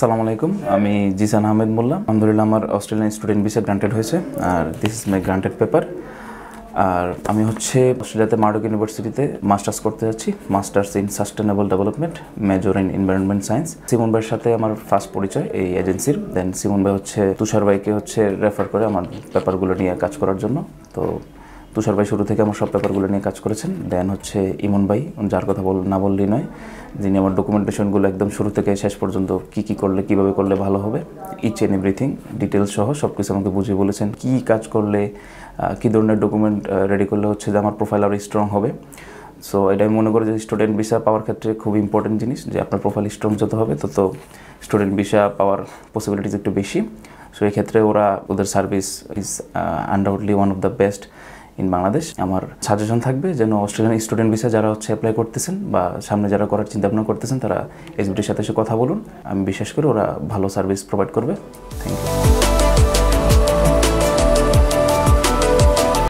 আসসালামু আলাইকুম, আমি জিসান আহমেদ মোল্লা। আলহামদুলিল্লাহ আমার অস্ট্রেলিয়ান স্টুডেন্ট ভিসা গ্রান্টেড হয়েছে আর this is my granted paper. আর আমি অস্ট্রেলিয়াতে মার্ডক ইউনিভার্সিটিতে মাস্টার্স করতে যাচ্ছি, masters in sustainable development, major in environment science. Simon ভাইয়ের সাথে আমার ফার্স্ট পরিচয় এই এজেন্সির। দেন সিমন ভাই তুষার ভাইকে রেফার করে আমার পেপারগুলো নিয়ে কাজ করার জন্য। তো তুষার ভাই শুরু থেকে আমার সব পেপারগুলো নিয়ে কাজ করেছেন। দেন ইমন ভাই, যার কথা না বললেই নয়, যিনি আমার ডকুমেন্টেশনগুলো একদম শুরু থেকে শেষ পর্যন্ত কী করলে কীভাবে করলে ভালো হবে, ইচ অ্যান্ড এভরিথিং ডিটেলস সহ সব কিছু আমাকে বুঝিয়ে বলেছেন। কী কাজ করলে, কী ধরনের ডকুমেন্ট রেডি করলে যে আমার প্রোফাইল আরও স্ট্রং হবে। সো এটা আমি মনে করি যে স্টুডেন্ট ভিসা পাওয়ার ক্ষেত্রে খুব ইম্পর্টেন্ট জিনিস, যে আপনার প্রোফাইল স্ট্রং যত হবে তত স্টুডেন্ট ভিসা পাওয়ার পসিবিলিটিস একটু বেশি। সো এই ক্ষেত্রে ওদের service is undoubtedly one of the best in Bangladesh. আমার সাজেশন থাকবে যেন অস্ট্রেলিয়ান স্টুডেন্ট ভিসা যারা অ্যাপ্লাই করতেছেন বা সামনে যারা করার চিন্তাভাবনা করতেছেন, তারা এসবিটির সাথে কথা বলুন। আমি বিশ্বাস করি ওরা ভালো সার্ভিস প্রোভাইড করবে। Thank you.